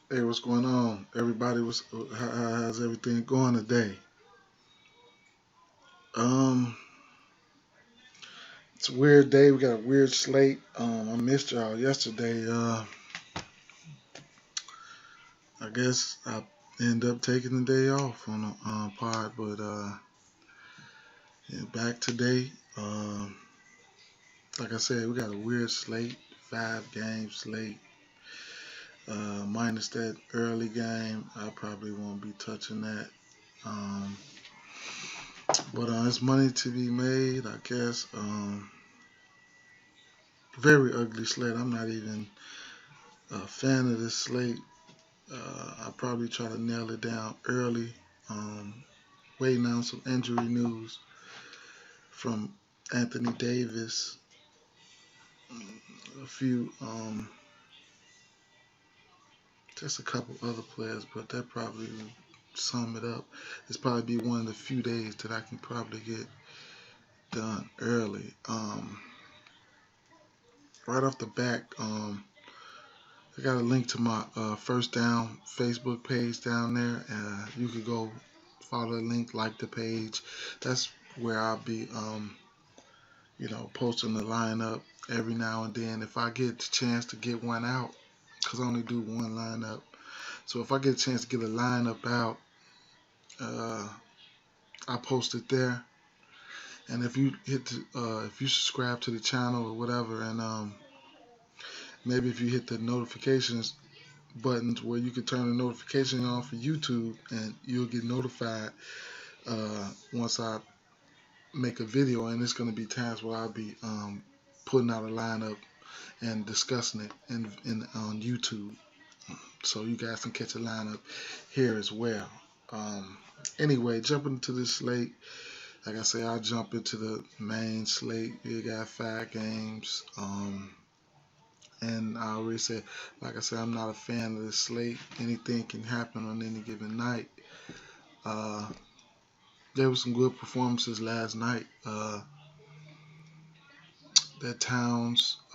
Hey, what's going on? Everybody, how's everything going today? Um, it's a weird day. We got a weird slate. I missed y'all yesterday. I guess I end up taking the day off on the pod, but yeah, back today. Like I said, we got a weird slate, 5 game slate. Minus that early game, I probably won't be touching that. Um, but it's money to be made, I guess. Very ugly slate. I'm not even a fan of this slate. I'll probably try to nail it down early. Um, Waiting on some injury news from Anthony Davis, a few, just a couple other players, but that probably will sum it up. It's probably be one of the few days that I can probably get done early. Right off the back, I got a link to my First Down Facebook page down there. You could go follow the link, like the page. That's where I'll be, posting the lineup every now and then. If I get the chance to get one out, because I only do one lineup. So if I get a chance to get a lineup out, uh, I post it there. And if you subscribe to the channel or whatever, and maybe if you hit the notifications buttons where you can turn the notification on for YouTube, and you'll get notified once I make a video. And it's going to be times where I'll be putting out a lineup and discussing it on YouTube, so you guys can catch a lineup here as well. Anyway, jumping into this slate, like I say, I'll jump into the main slate. You got 5 games. And I already said, like I said, I'm not a fan of the slate. Anything can happen on any given night. Uh, there were some good performances last night. I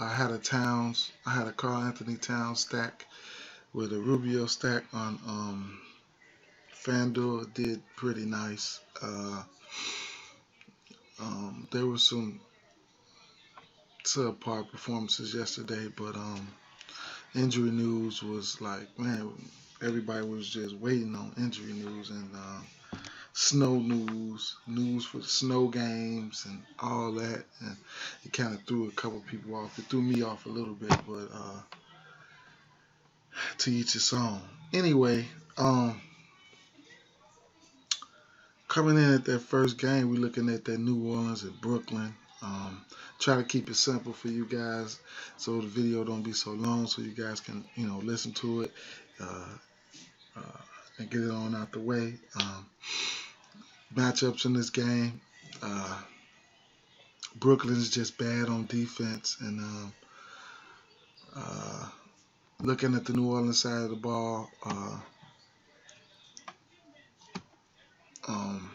had a Carl Anthony Towns stack with a Rubio stack on Fanduel. It did pretty nice. There were some subpar performances yesterday, but injury news was like, man, everybody was just waiting on injury news, and snow news for the snow games and all that, and it kind of threw a couple people off. It threw me off a little bit, but to each his own. Anyway, coming in at that first game, we're looking at that New Orleans and Brooklyn. Try to keep it simple for you guys, so the video don't be so long, so you guys can listen to it uh, uh, and get it on out the way. Matchups in this game. Uh, Brooklyn's just bad on defense, and uh, looking at the New Orleans side of the ball, um,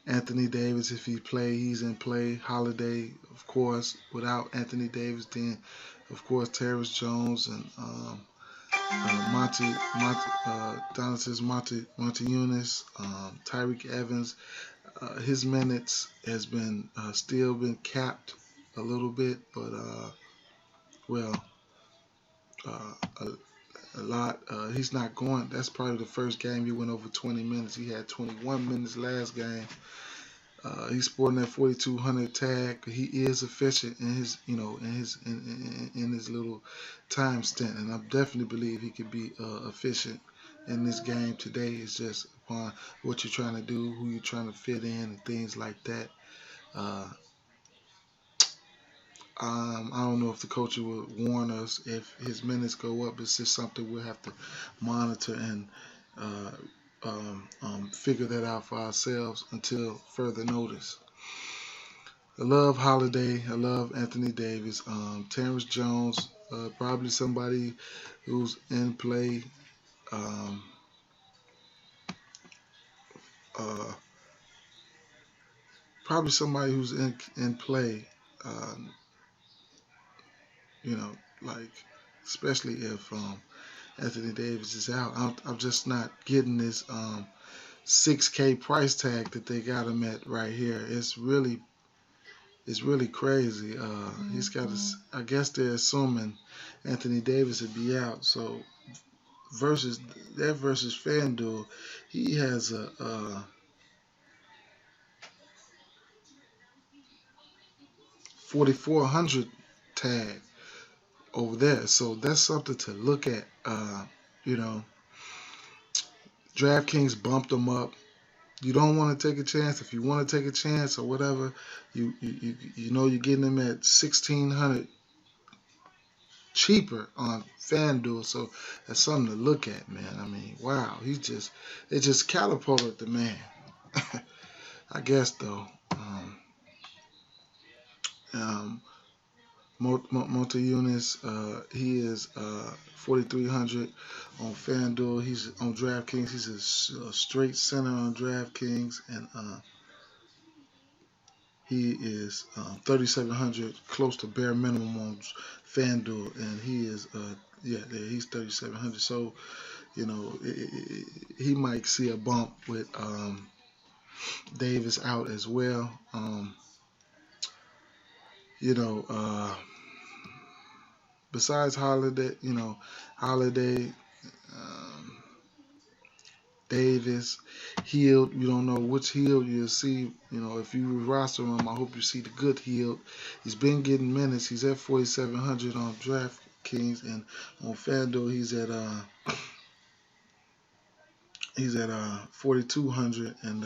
Anthony Davis, if he play, he's in play. Holiday, of course. Without Anthony Davis, then of course Terrence Jones and Monty Eunice, Tyreek Evans. His minutes has been still been capped a little bit, but well, uh, a lot. He's not going. That's probably the first game he went over 20 minutes. He had 21 minutes last game. He's sporting that 4,200 tag. He is efficient in his, in his little time stint, and I definitely believe he could be efficient in this game today. It's just upon what you're trying to do, who you're trying to fit in, and things like that. Uh, I don't know if the coach would warn us if his minutes go up. It's just something we'll have to monitor and uh, figure that out for ourselves until further notice. I love Holiday. I love Anthony Davis. Terrence Jones, probably somebody who's in play. Um, uh, Probably somebody who's in play. Um, you know, like especially if Anthony Davis is out. I'm just not getting this 6K price tag that they got him at right here. It's really crazy. He's got I guess they're assuming Anthony Davis would be out. So versus Fanduel, he has a 4,400 tag over there. So that's something to look at. You know, DraftKings bumped him up. You don't want to take a chance. If you want to take a chance or whatever, you know you're getting them at 1,600 cheaper on FanDuel. So that's something to look at, man. I mean, wow, it just catapulted the man. I guess though. Um, Monte he is 4,300 on FanDuel. He's on DraftKings. He's a straight center on DraftKings, and he is 3,700, close to bare minimum on FanDuel, and he is he's 3,700. So you know he might see a bump with Davis out as well. You know. Besides Holiday, um, Davis, Hield. You don't know which Hield you'll see. You know, if you roster him, I hope you see the good Hield. He's been getting minutes. He's at 4,700 on DraftKings, and on FanDuel he's at 4,200, and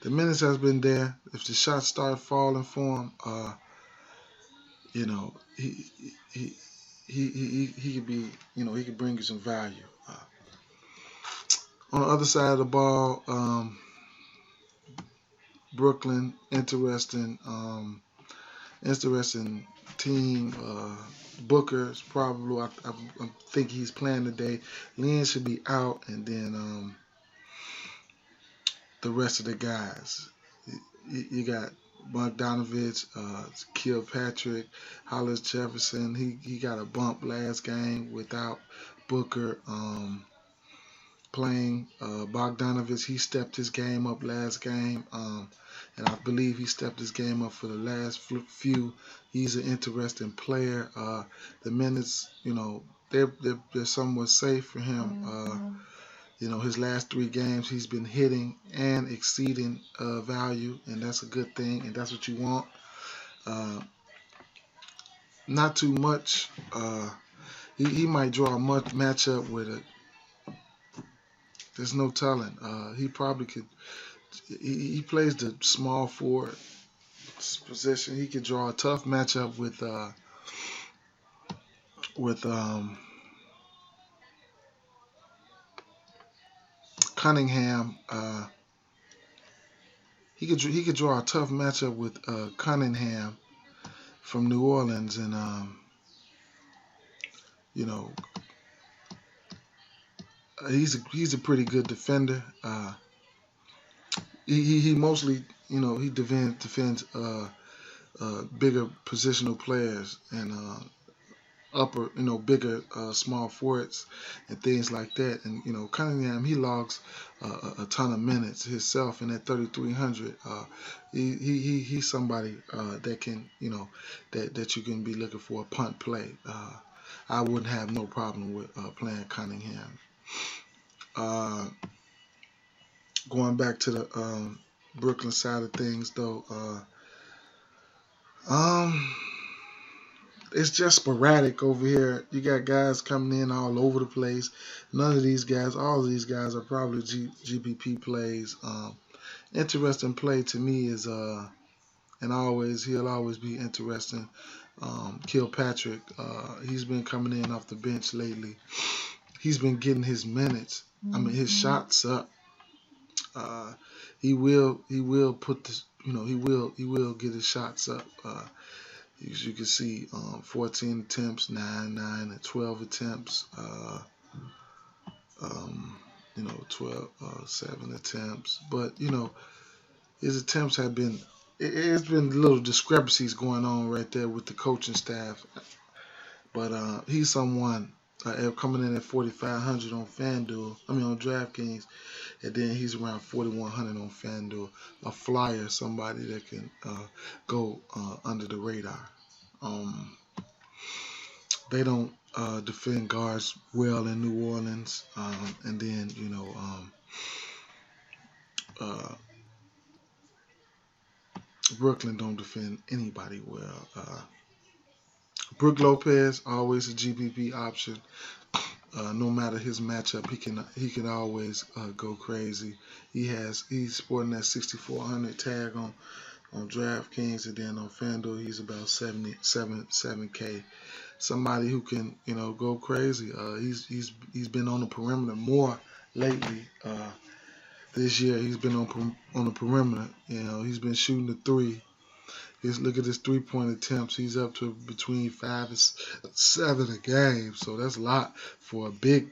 the minutes has been there. If the shots start falling for him, you know, he could be, he could bring you some value. On the other side of the ball, Brooklyn, interesting team. Booker's probably, I think he's playing today. Lynn should be out, and then the rest of the guys. You got Bogdanovich, Kilpatrick, Hollis Jefferson. He got a bump last game without Booker playing. Bogdanovich, he stepped his game up last game, and I believe he stepped his game up for the last few. He's an interesting player. The minutes, they're somewhat safe for him. His last 3 games, he's been hitting and exceeding value, and that's a good thing, and that's what you want. Not too much. He might draw a matchup with it. There's no telling. He probably could. He plays the small forward position. He could draw a tough matchup with Cunningham. He could draw a tough matchup with Cunningham from New Orleans, and he's a pretty good defender. He mostly he defends bigger positional players and upper bigger small forwards and things like that. And Cunningham, he logs a ton of minutes himself, and at 3,300, he's somebody that can that you can be looking for a punt play. I wouldn't have no problem with playing Cunningham. Going back to the Brooklyn side of things, though, it's just sporadic over here. You got guys coming in all over the place. All of these guys are probably GPP plays. Interesting play to me is, and he'll always be interesting. Kilpatrick, he's been coming in off the bench lately. He's been getting his minutes. His shots up. He will put this. He will get his shots up. As you can see, 14 attempts, 9, and 12 attempts. 12, 7 attempts. But his attempts have been. It's been little discrepancies going on right there with the coaching staff. But he's someone coming in at 4,500 on Fanduel. I mean on DraftKings, and then he's around 4,100 on Fanduel. A flyer, somebody that can go under the radar. They don't defend guards well in New Orleans, and then Brooklyn don't defend anybody well. Brook Lopez, always a GPP option. No matter his matchup, he can always go crazy. He's sporting that 6,400 tag on DraftKings, and then on FanDuel he's about 7K. Somebody who can go crazy. He's been on the perimeter more lately. This year he's been on the perimeter. He's been shooting the three. Look at his 3-point attempts. He's up to between 5 and 7 a game. So that's a lot for a big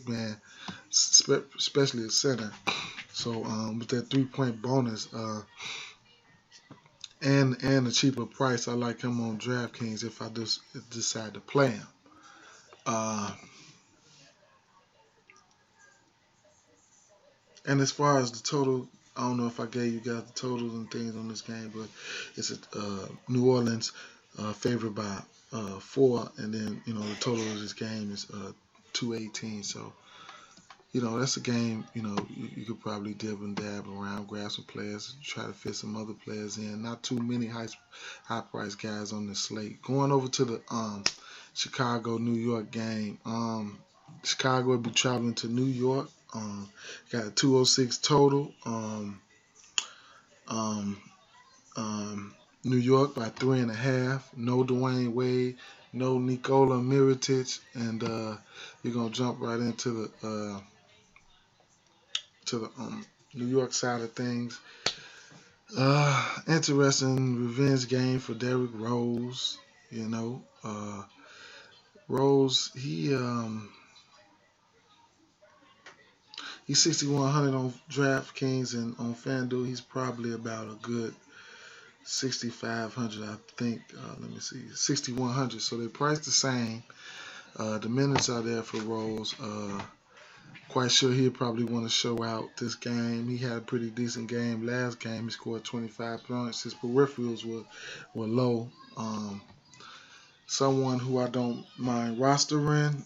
man, especially a center. So with that 3-point bonus and a cheaper price, I like him on DraftKings if I just decide to play him. And as far as the total, I don't know if I gave you guys the totals and things on this game, but it's New Orleans favored by 4, and then the total of this game is 218. So that's a game you could probably dib and dab around, grab some players, try to fit some other players in. Not too many high price guys on the slate. Going over to the Chicago New York game. Chicago will be traveling to New York. Got a 206 total. New York by 3.5. No Dwayne Wade, no Nikola Mirotic, and you're gonna jump right into the New York side of things. Interesting revenge game for Derrick Rose. Rose, he's 6,100 on DraftKings, and on FanDuel he's probably about a good 6,500, I think. Let me see, 6,100. So they priced the same. The minutes are there for Rose. Quite sure he'll probably want to show out this game. He had a pretty decent game last game. He scored 25 points. His peripherals were low. Someone who I don't mind rostering.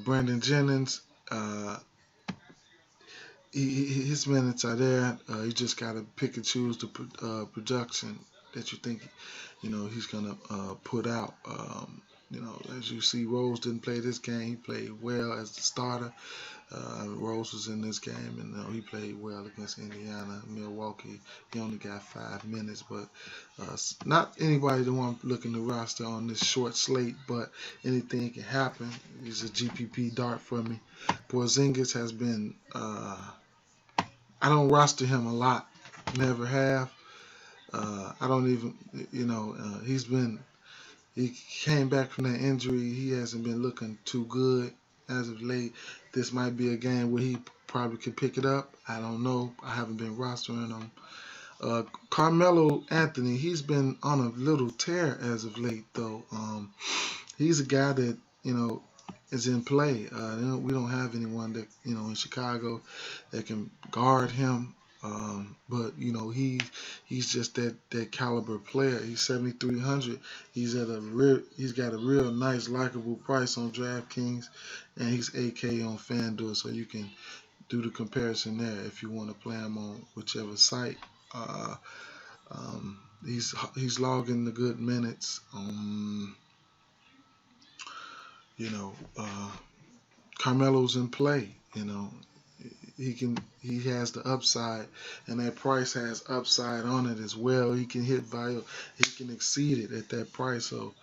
Brandon Jennings. His minutes are there. You just got to pick and choose the production that you think he's gonna put out. As you see, Rose didn't play this game. He played well as the starter. Rose was in this game, and he played well against Indiana, Milwaukee. He only got 5 minutes, but not anybody that I'm looking to roster on this short slate, but anything can happen. He's a GPP dart for me. Porzingis has been, I don't roster him a lot, never have. I don't even, he came back from that injury. He hasn't been looking too good as of late. This might be a game where he probably could pick it up. I don't know. I haven't been rostering him. Carmelo Anthony, he's been on a little tear as of late, though. He's a guy that, is in play. We don't have anyone that, in Chicago that can guard him. But he's just that caliber player. He's 7,300. He's got a real nice likable price on DraftKings, and he's 8K on FanDuel. So you can do the comparison there if you want to play him on whichever site. He's logging the good minutes. Carmelo's in play. He has the upside, and that price has upside on it as well. He can hit value, he can exceed it at that price. So,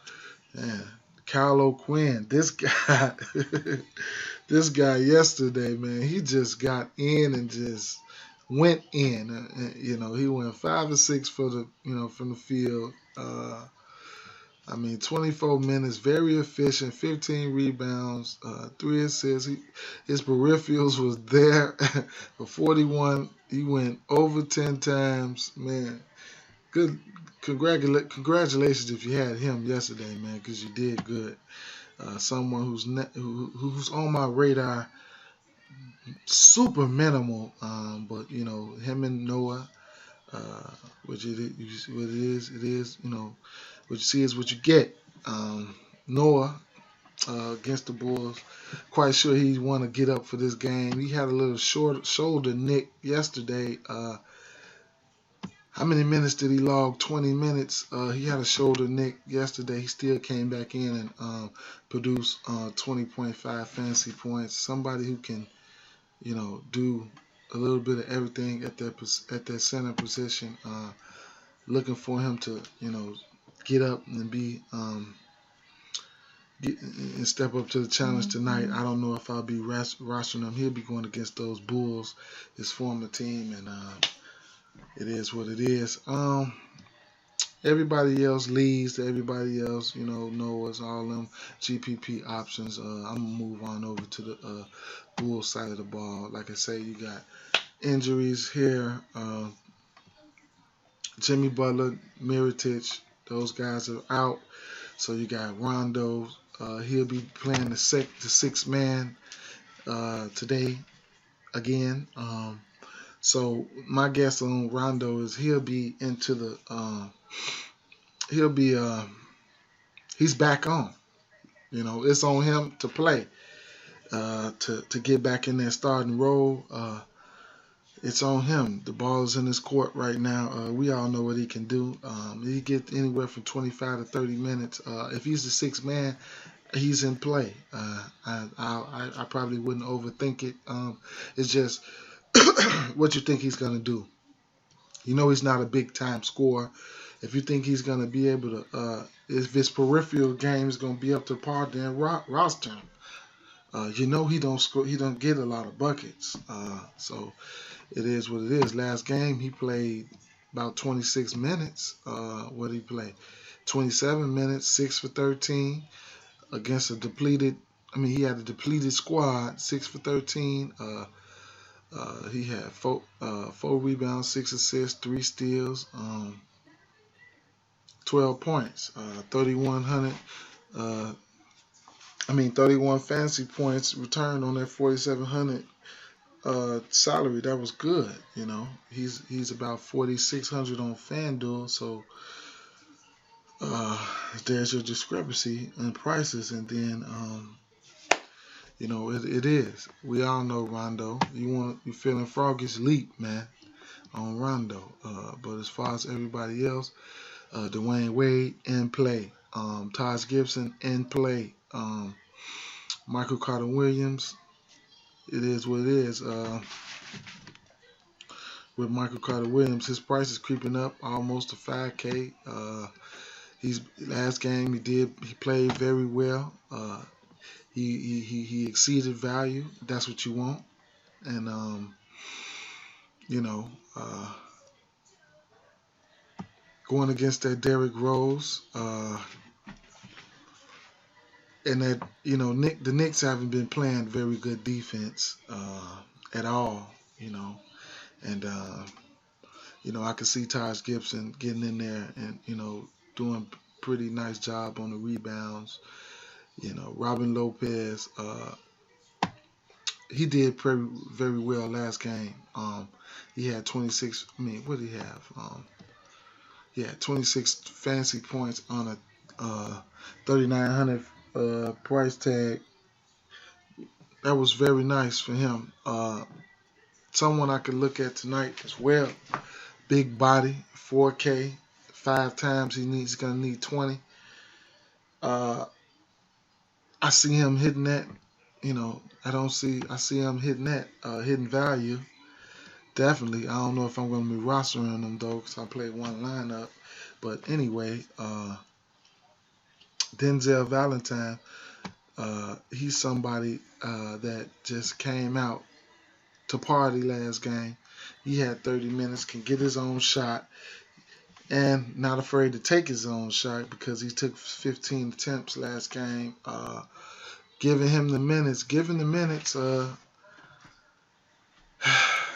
man, Kyle O'Quinn, this guy, this guy yesterday, man, he just got in and just went in. He went 5 or 6 for the, from the field. 24 minutes, very efficient, 15 rebounds, 3 assists. His peripherals was there for 41. He went over 10 times. Man, good. Congratulations if you had him yesterday, man, because you did good. Someone who's on my radar, super minimal, but him and Noah, uh, which it is, what you see is what you get. Noah against the Bulls, quite sure he want to get up for this game. He had a little short shoulder nick yesterday. How many minutes did he log? 20 minutes. He had a shoulder nick yesterday. He still came back in and produced 20.5 fantasy points. Somebody who can, do a little bit of everything at that center position. Looking for him to, get up and and step up to the challenge tonight. I don't know if I'll be rostering him. He'll be going against those Bulls, his former team, and it is what it is. Everybody else leads. Everybody else, knows all them GPP options. I'm gonna move on over to the Bulls side of the ball. Like I say, you got injuries here. Jimmy Butler, Mirotic, those guys are out. So you got Rondo. He'll be playing the sixth man today again. So my guess on Rondo is he'll be into the he's back on. It's on him to play, to get back in that starting role. It's on him. The ball is in his court right now. We all know what he can do. He gets anywhere from 25 to 30 minutes. If he's the sixth man, he's in play. I probably wouldn't overthink it. It's just what you think he's going to do. He's not a big-time scorer. If you think he's going to be able to, if his peripheral game is going to be up to par, then roster him. He don't score. He don't get a lot of buckets. So it is what it is. Last game he played about 26 minutes. What did he play? 27 minutes, 6 for 13 against a depleted. He had a depleted squad. 6 for 13. He had four rebounds, 6 assists, 3 steals, 12 points, 31 fantasy points returned on that 4,700 salary. That was good. He's about 4,600 on Fanduel. So there's your discrepancy in prices, and then it is. We all know Rondo. You feeling froggish leap, man, on Rondo. But as far as everybody else, Dwayne Wade in play. Taj Gibson in play. Michael Carter Williams. It is what it is. With Michael Carter Williams, his price is creeping up almost to 5K. Last game he played very well. He exceeded value. That's what you want. And going against that Derrick Rose, and that the Knicks haven't been playing very good defense at all. And I could see Taj Gibson getting in there and doing a pretty nice job on the rebounds. Robin Lopez, he did very well last game. He had 26. What did he have? He had 26 fantasy points on a 3,900 price tag. That was very nice for him. Someone I could look at tonight as well. Big body, 4K, 5 times he's gonna need 20. I see him hitting that. I see him hitting that, hitting value. Definitely. I don't know if I'm going to be rostering them, though, because I played one lineup. But anyway, Denzel Valentine, he's somebody that just came out to party last game. He had 30 minutes, can get his own shot, and not afraid to take his own shot because he took 15 attempts last game. Giving the minutes,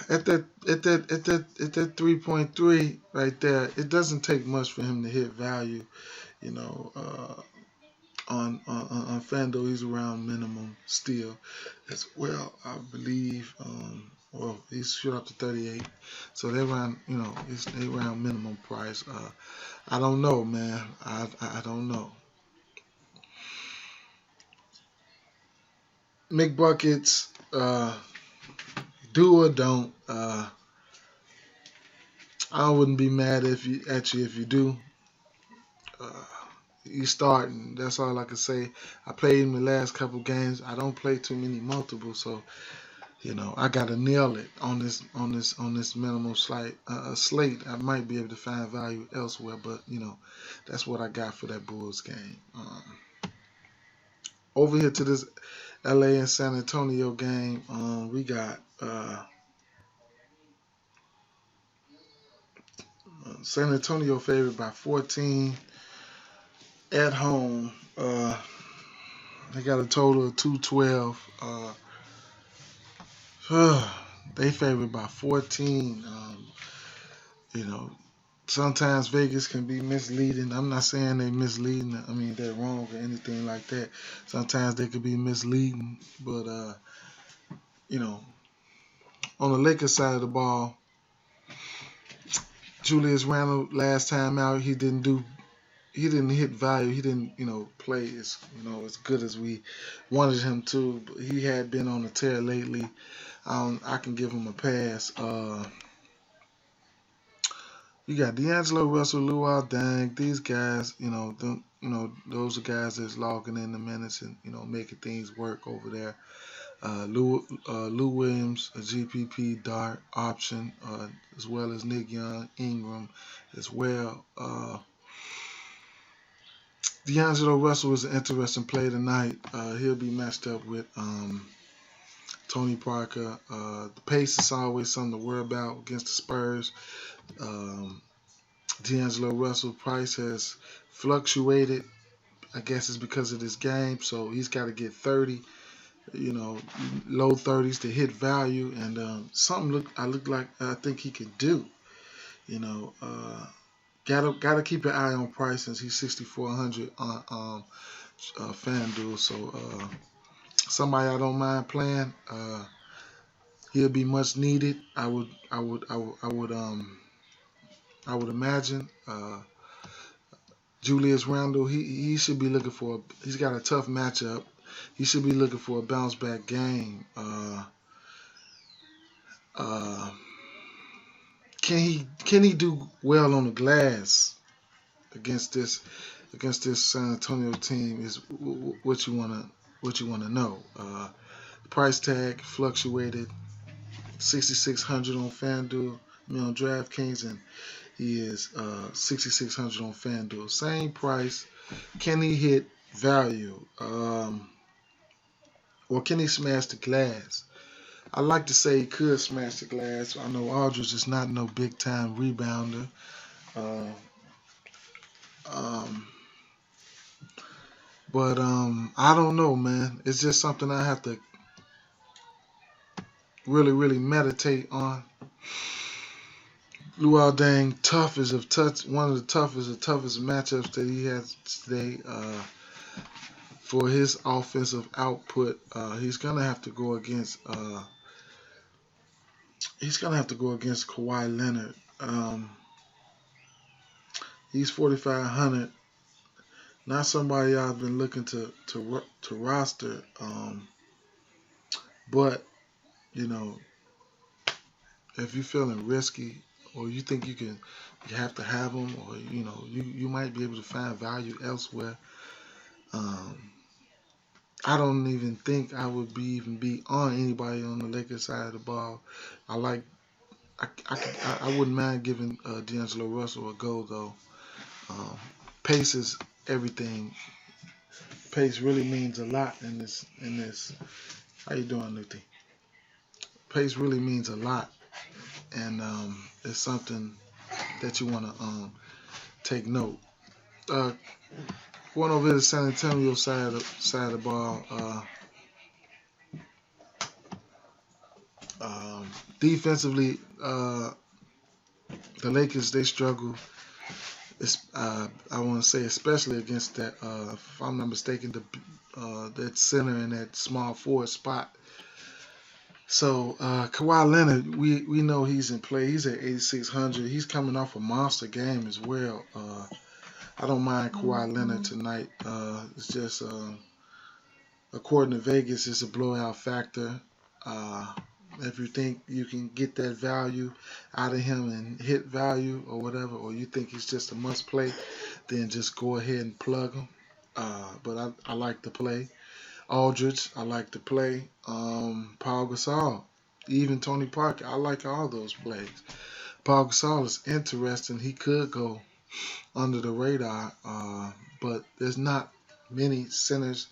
at that 3.3 right there, it doesn't take much for him to hit value. You know, on Fanduel, he's around minimum still as well, I believe. Well, he's shoot up to 38, so they around, they around minimum price. I don't know, man. I don't know. McBuckets, do or don't. I wouldn't be mad if you do. Uh, you starting. That's all I can say. I played in the last couple games. I don't play too many multiples, so I gotta nail it on this minimum slate. I might be able to find value elsewhere, but that's what I got for that Bulls game. Over here to this LA and San Antonio game, we got San Antonio favored by 14 at home. They got a total of 212. They favored by 14. Sometimes Vegas can be misleading. I'm not saying they're misleading. I mean, they're wrong or anything like that. Sometimes they could be misleading. But, on the Lakers side of the ball, Julius Randle, last time out, he didn't hit value. He didn't, play as good as we wanted him to. But he had been on a tear lately. I can give him a pass. You got D'Angelo Russell, Luol Deng. These guys, those are guys that's logging in the minutes and making things work over there. Lou Williams, a GPP dart option, as well as Nick Young, Ingram, as well. D'Angelo Russell is an interesting play tonight. He'll be matched up with Tony Parker. The pace is always something to worry about against the Spurs. D'Angelo Russell price has fluctuated. I guess it's because of this game, so he's got to get 30, low 30s to hit value, and something I think he can do. Gotta keep an eye on price since he's 6,400 on FanDuel. So somebody I don't mind playing. He'll be much needed. I would imagine. Julius Randle, he should be looking for. He's got a tough matchup. He should be looking for a bounce back game. Can he do well on the glass against this San Antonio team is what you wanna know. The price tag fluctuated, 6,600 on FanDuel, on DraftKings, and he is 6,600 on FanDuel. Same price. Can he hit value? Or can he smash the glass? I like to say he could smash the glass. I know Aldridge is not no big time rebounder. But I don't know, man. It's just something I have to really, really meditate on. Luol Deng, one of the toughest matchups that he has today. For his offensive output, he's gonna have to go against. He's gonna have to go against Kawhi Leonard. He's 4,500. Not somebody I've been looking to roster. But if you're feeling risky, or you think you have to have him, or you might be able to find value elsewhere. I don't even think I would be on anybody on the Lakers side of the ball. I wouldn't mind giving D'Angelo Russell a go though. Pace is everything. Pace really means a lot in this. How you doing, Luthi? Pace really means a lot, and it's something that you want to take note. Going over to the San Antonio side of the ball, Defensively, the Lakers, they struggle. I want to say especially against that, if I'm not mistaken, that center in that small forward spot. So Kawhi Leonard, we know he's in play. He's at 8,600. He's coming off a monster game as well. I don't mind Kawhi Leonard tonight. It's just according to Vegas, it's a blowout factor. If you think you can get that value out of him and hit value or whatever, or you think he's just a must play, then just go ahead and plug him. But I like to play. Aldridge, I like to play. Paul Gasol, even Tony Parker, I like all those plays. Paul Gasol is interesting. He could go under the radar, but there's not many centers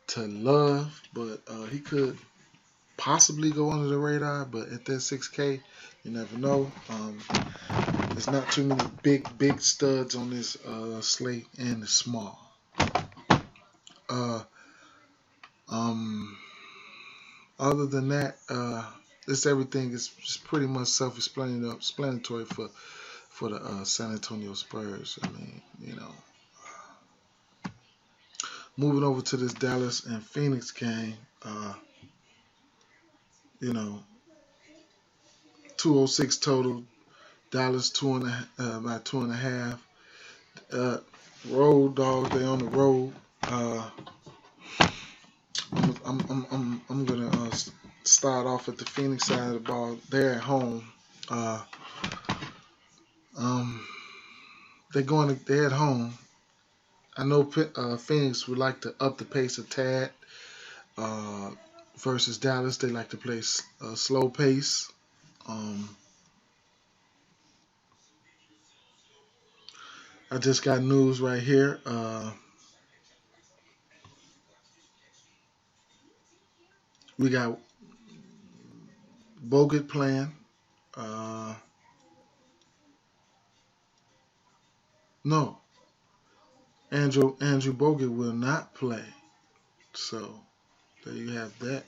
to love, but he could possibly go under the radar, but at that 6K, you never know. There's not too many big studs on this slate, and it's small. Other than that, everything is just pretty much self-explanatory for the San Antonio Spurs. I mean, moving over to this Dallas and Phoenix game, 206 total. Dallas about 2.5. Road dogs, they on the road. I'm gonna start off at the Phoenix side of the ball. They're at home. They're at home. I know Phoenix would like to up the pace a tad. Versus Dallas, they like to play a slow pace. I just got news right here. We got Bogut playing. No, Andrew Bogut will not play. So there you have that.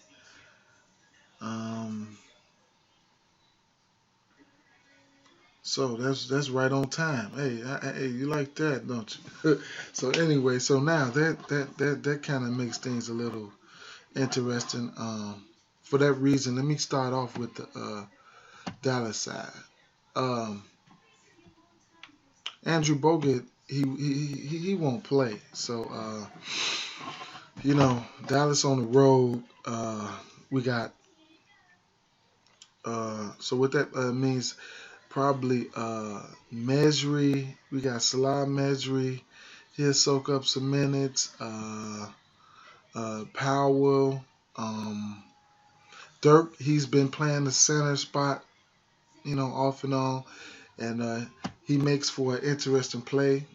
So that's right on time. Hey, you like that, don't you? So anyway, so now that kind of makes things a little interesting. For that reason, let me start off with the Dallas side. Andrew Bogut, he won't play. So Dallas on the road. We got so what that means. Probably Mejri. We got Salah Mejri. He'll soak up some minutes. Powell. Dirk, he's been playing the center spot, off and on. And he makes for an interesting play.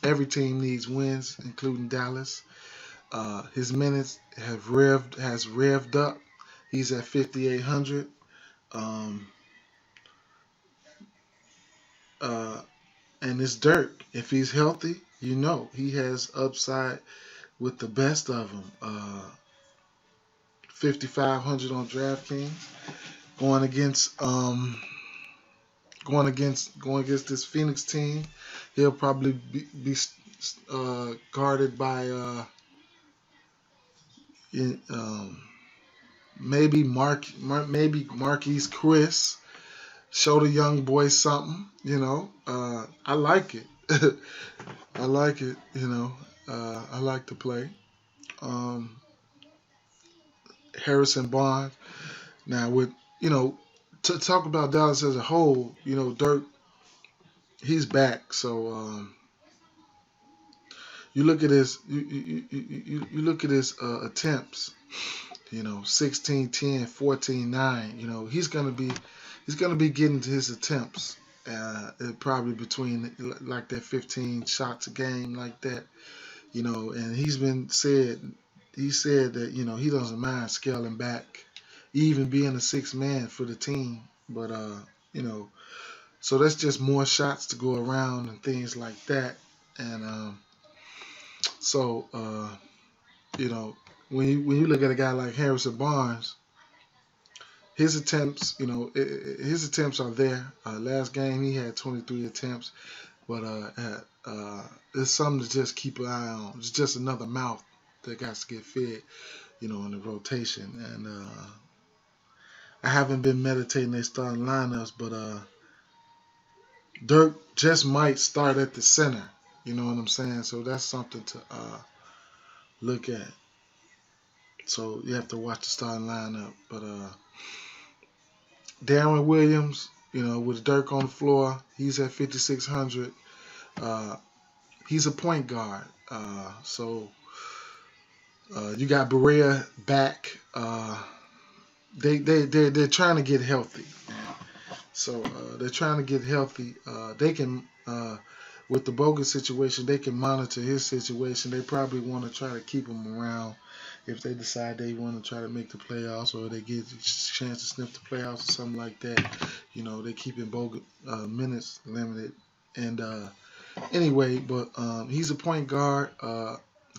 Every team needs wins, including Dallas. His minutes has revved up. He's at 5,800. And it's Dirk. If he's healthy, he has upside with the best of them. 5,500 on DraftKings. Going against this Phoenix team, he'll probably be guarded by maybe Marquise Chris. Show the young boy something, I like it. I like it, I like to play. Harrison Barnes. Now, to talk about Dallas as a whole, Dirk, he's back. So you look at his, you look at his attempts. 16, 10, 14, 9. He's gonna be getting to his attempts. Probably between like that 15 shots a game, like that. And he said that he doesn't mind scaling back, even being a sixth man for the team. But so that's just more shots to go around and things like that. And when you look at a guy like Harrison Barnes, his attempts, his attempts are there. Last game he had 23 attempts, but it's something to just keep an eye on. It's just another mouth that got to get fed, in the rotation. And I haven't been meditating their starting lineups, but Dirk just might start at the center. You know what I'm saying? So that's something to look at. So you have to watch the starting lineup. But Darren Williams, with Dirk on the floor, he's at 5,600. He's a point guard. So you got Berea back. They're trying to get healthy. So they're trying to get healthy. They can, with the Bogut situation, they can monitor his situation. They probably want to try to keep him around if they decide they want to try to make the playoffs, or they get a chance to sniff the playoffs or something like that. They keeping Bogut minutes limited. And anyway, but he's a point guard.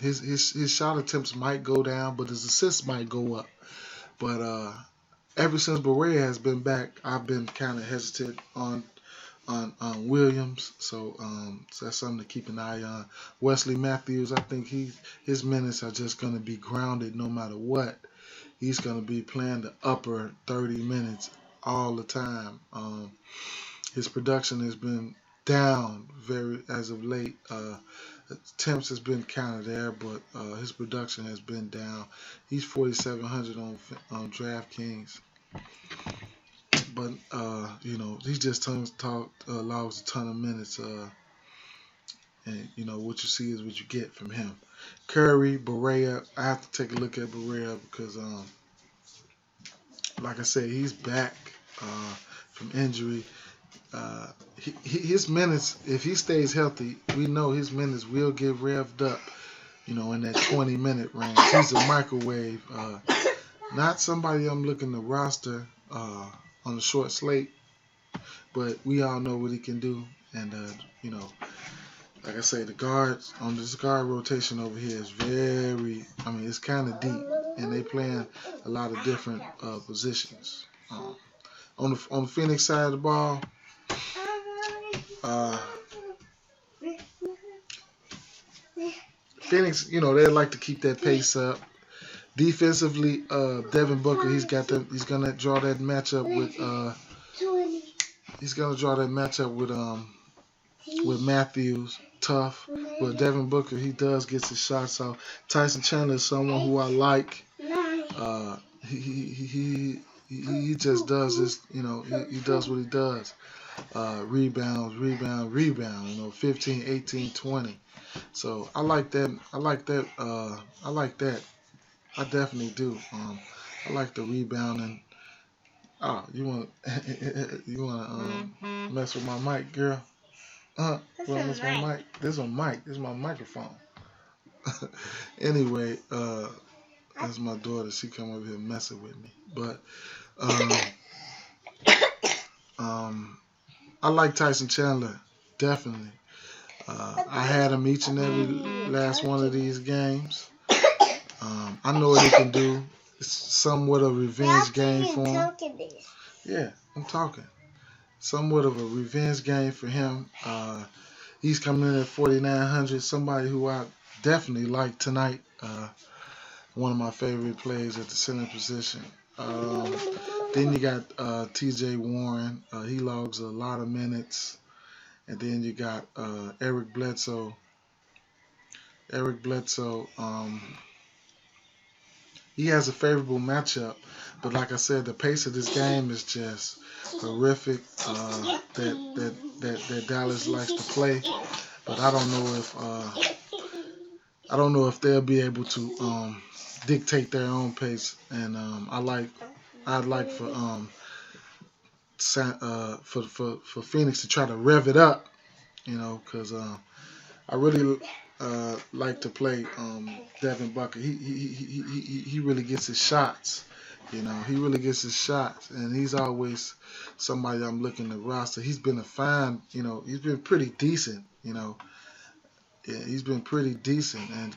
His shot attempts might go down, but his assists might go up. But ever since Berea has been back, I've been kind of hesitant on Williams, so that's something to keep an eye on. Wesley Matthews, I think his minutes are just going to be grounded no matter what. He's going to be playing the upper 30 minutes all the time. His production has been down as of late. Attempts has been kind of there, but his production has been down. He's 4,700 on DraftKings. But, he just allows a ton of minutes. And, what you see is what you get from him. Curry, Berea, I have to take a look at Berea because, like I said, he's back from injury. His minutes, if he stays healthy, we know his minutes will get revved up, in that 20-minute range. He's a microwave. Not somebody I'm looking to roster on the short slate, but we all know what he can do. And, like I say, the guards on this guard rotation over here is it's kind of deep, and they playing a lot of different positions. On the Phoenix side of the ball, Phoenix, they like to keep that pace up. Defensively, Devin Booker, he's gonna draw that matchup with Matthews, tough. But Devin Booker, he does get his shots out. Tyson Chandler is someone who I like. He just does this, he does what he does. Rebounds, 15, 18, 20. So I like that. I definitely do. I like the rebounding. Oh, you want mess with my mic, girl? You want mess with my mic? This is a mic. This is my microphone. Anyway, that's my daughter. She come over here messing with me. But I like Tyson Chandler, definitely. I had him each and every last one of these games. I know what he can do. It's somewhat of a revenge game for him. Yeah, I'm talking. Somewhat of a revenge game for him. He's coming in at 4,900. Somebody who I definitely like tonight. One of my favorite players at the center position. Then you got T.J. Warren. He logs a lot of minutes. And then you got Eric Bledsoe. He has a favorable matchup, but like I said, the pace of this game is just horrific. That Dallas likes to play, but I don't know if they'll be able to dictate their own pace. And I'd like for Phoenix to try to rev it up, because I really like to play Devin Booker. He really gets his shots. He really gets his shots, and he's always somebody I'm looking to roster. He's been a fine, he's been pretty decent, Yeah, he's been pretty decent and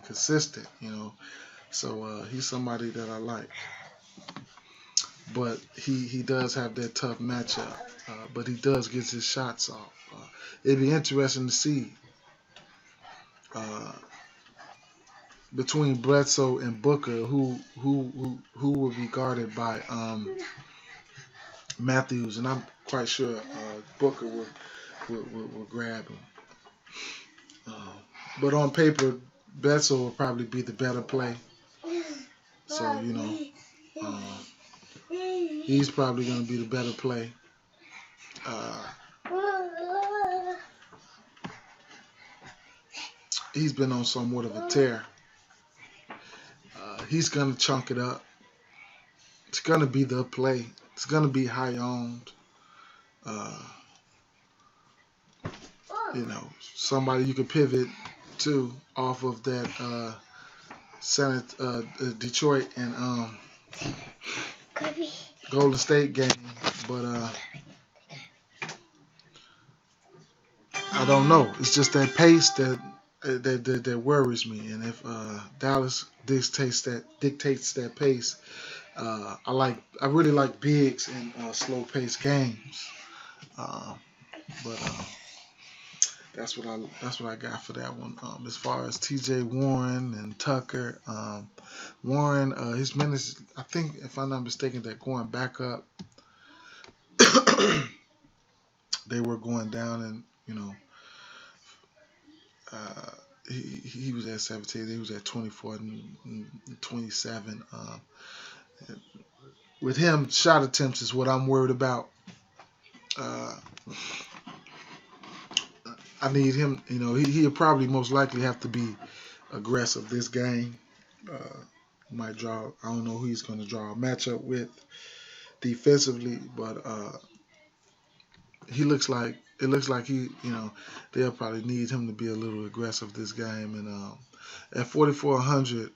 consistent, So he's somebody that I like. but he does have that tough matchup. But he does get his shots off. It'd be interesting to see between Bledsoe and Booker who will be guarded by Matthews, and I'm quite sure Booker will grab him. But on paper, Bledsoe will probably be the better play. So he's probably going to be the better play. He's been on somewhat of a tear. He's going to chunk it up. It's going to be the play. It's going to be high owned. Somebody you can pivot to off of that Detroit and Golden State game. But I don't know. It's just that pace that worries me. And if Dallas dictates that pace, I really like bigs in slow paced games. But that's what I got for that one. As far as T.J. Warren and Tucker, Warren, his minutes, I think, if I'm not mistaken, they're going back up. They were going down, and he was at 17. He was at 24 and 27. With him, shot attempts is what I'm worried about. I need him. He'll probably most likely have to be aggressive this game. Might draw. I don't know who he's going to draw a matchup with defensively, but it looks like he. They'll probably need him to be a little aggressive this game. And at 4,400,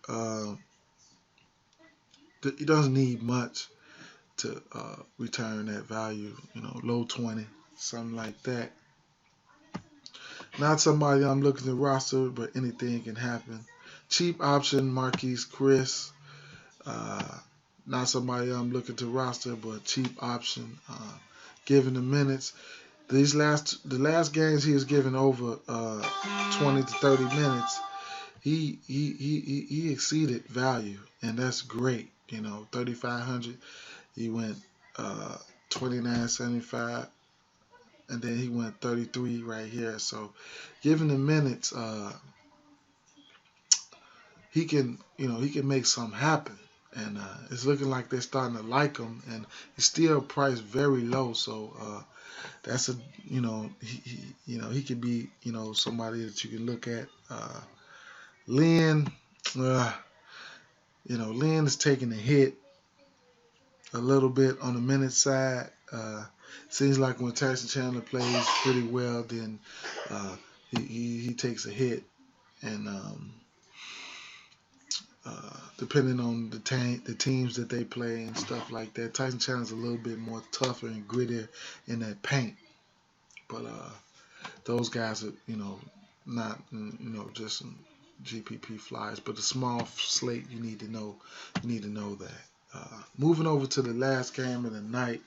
he doesn't need much to return that value. Low 20, something like that. Not somebody I'm looking to roster, but anything can happen. Cheap option, Marquise Chris. Not somebody I'm looking to roster, but cheap option. Given the minutes, the last games he has given over 20 to 30 minutes, he exceeded value, and that's great. 3,500. He went 29.75. And then he went 33 right here. So, given the minutes, he can make something happen. And it's looking like they're starting to like him. And he's still priced very low. So that's he could be somebody that you can look at. Lynn, Lynn is taking a hit a little bit on the minute side. Seems like when Tyson Chandler plays pretty well, then he takes a hit, and depending on the teams that they play and stuff like that, Tyson Chandler's a little bit more tougher and grittier in that paint. But those guys are not just some GPP flyers, but a small slate you need to know that. Moving over to the last game of the night.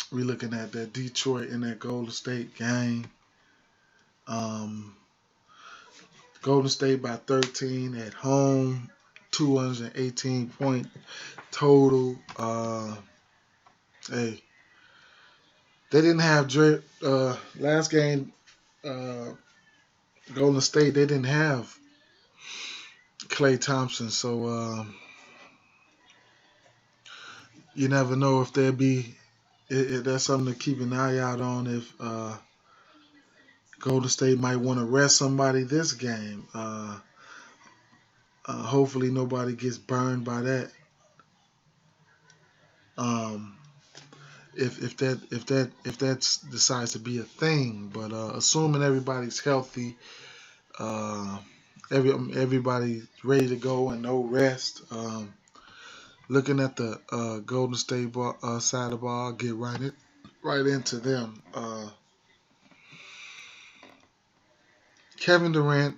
We're looking at that Detroit and that Golden State game. Golden State by 13 at home, 218 point total. They didn't have last game. Golden State, they didn't have Klay Thompson, so you never know if there'll be. That's something to keep an eye out on if Golden State might want to rest somebody this game. Hopefully nobody gets burned by that. If that decides to be a thing, but assuming everybody's healthy, everybody's ready to go and no rest. Looking at the Golden State side of the ball, get right into them. Kevin Durant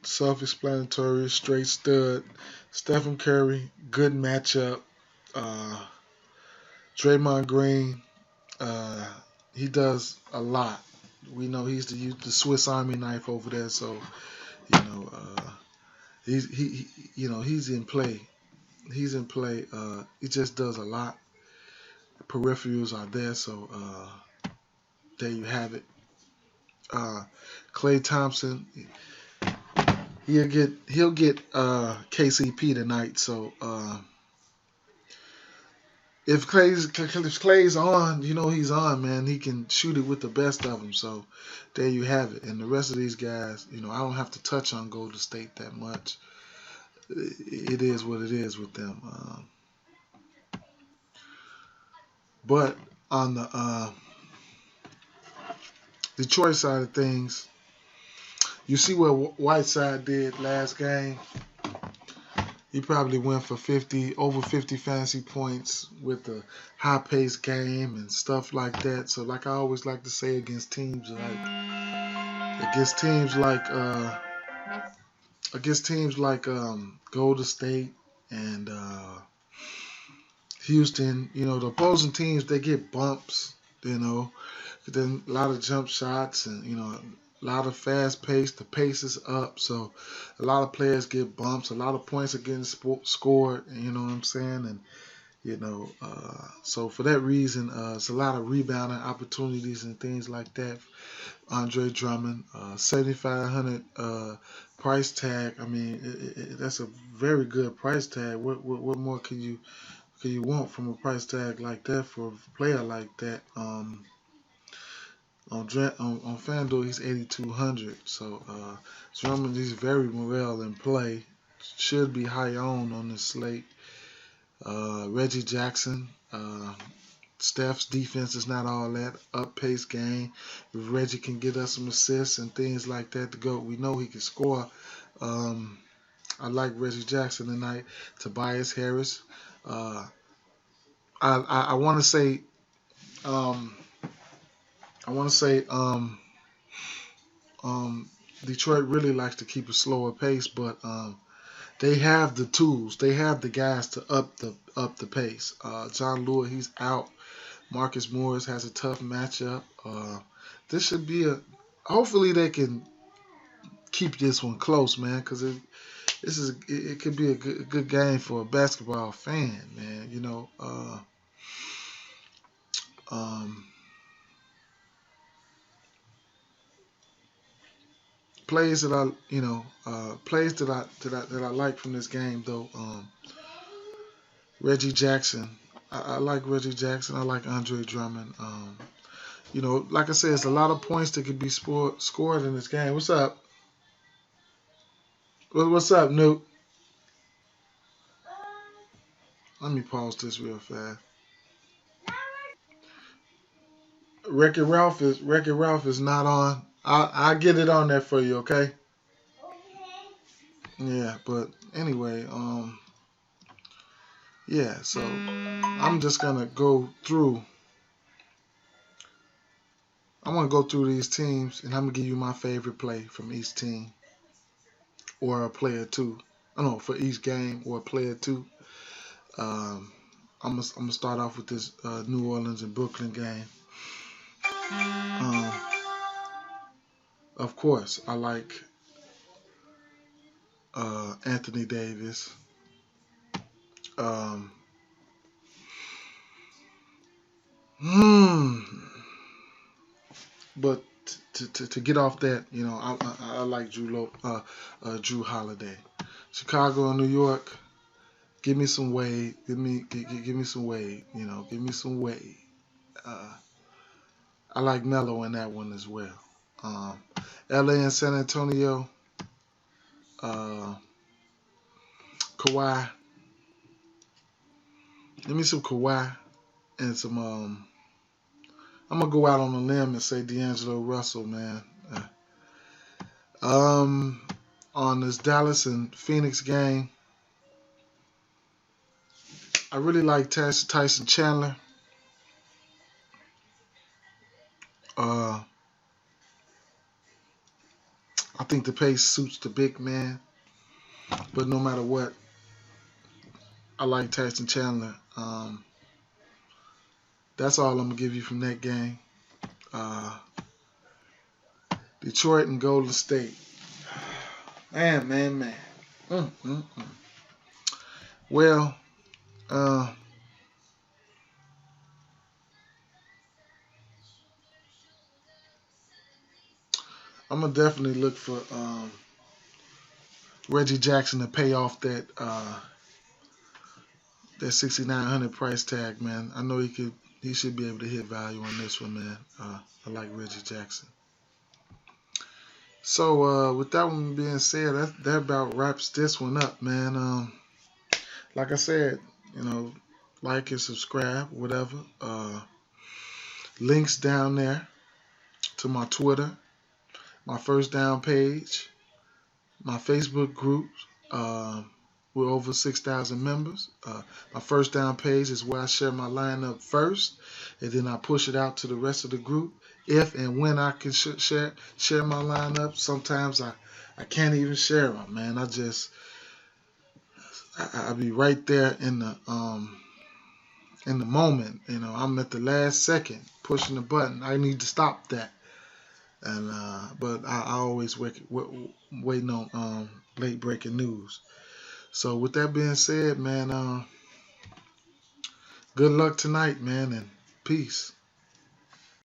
Self-explanatory, straight stud. Stephen Curry, good matchup. Uh, Draymond Green, uh, he does a lot. We know he's the Swiss Army knife over there, so you know he's in play. He's in play. He just does a lot. Peripherals are there, so there you have it. Clay Thompson, he'll get KCP tonight. So if Clay's on, he's on, man. He can shoot it with the best of them. So there you have it. And the rest of these guys, I don't have to touch on Golden State that much. It is what it is with them. But on the Detroit side of things, you see what Whiteside did last game. He probably went for over 50 fantasy points with a high-paced game and stuff like that. So, like I always like to say, against teams like Golden State and Houston, the opposing teams, they get bumps, then a lot of jump shots and a lot of fast pace. The pace is up, so a lot of players get bumps. A lot of points are getting scored. You know what I'm saying? And so for that reason, it's a lot of rebounding opportunities and things like that. Andre Drummond, 7,500 price tag. I mean, that's a very good price tag. What more can you want from a price tag like that for a player like that? On Fanduel, he's 8,200. So Drummond, he's very well in play. Should be high on this slate. Reggie Jackson. Steph's defense is not all that up-paced game. If Reggie can get us some assists and things like that to go, we know he can score. I like Reggie Jackson tonight. Tobias Harris. I want to say. Detroit really likes to keep a slower pace, but they have the tools. They have the guys to up the pace. John Lewis, he's out. Marcus Morris has a tough matchup. This should be hopefully they can keep this one close, man, because it could be a good game for a basketball fan, man. Plays that I like from this game though. Reggie Jackson. I like Reggie Jackson. I like Andre Drummond. Like I said, it's a lot of points that could be scored in this game. What's up? What's up, Nuke? Let me pause this real fast. Wreck-It Ralph is not on. I'll get it on there for you, okay? Yeah, but anyway, yeah, so I'm just gonna go through. I'm gonna go through these teams, and I'm gonna give you my favorite play from each team, or a player two. I don't know, for each game or a player two. I'm gonna start off with this New Orleans and Brooklyn game. Of course, I like Anthony Davis. But to get off that, I like Drew Holiday. Chicago and New York, give me some Wade. Give me some Wade. Give me some Wade. I like Melo in that one as well. LA and San Antonio, Kawhi. Give me some Kawhi and some. I'm gonna go out on a limb and say D'Angelo Russell, man. On this Dallas and Phoenix game, I really like Tyson Chandler. I think the pace suits the big man. But no matter what, I like Tyson Chandler. That's all I'm going to give you from that game. Detroit and Golden State. Man. Mm, mm, mm. Well, I'm going to definitely look for Reggie Jackson to pay off that 6,900 price tag, man. I know he should be able to hit value on this one, man. I like Reggie Jackson. So with that one being said, that about wraps this one up, man. Like I said, like and subscribe, whatever. Links down there to my Twitter, my First Down page, my Facebook group. We're over 6,000 members. My First Down page is where I share my lineup first, and then I push it out to the rest of the group. If and when I can share my lineup, sometimes I can't even share them, man. I be right there in the moment. I'm at the last second pushing the button. I need to stop that. And but I always waiting on late breaking news. So with that being said, man, good luck tonight, man, and peace.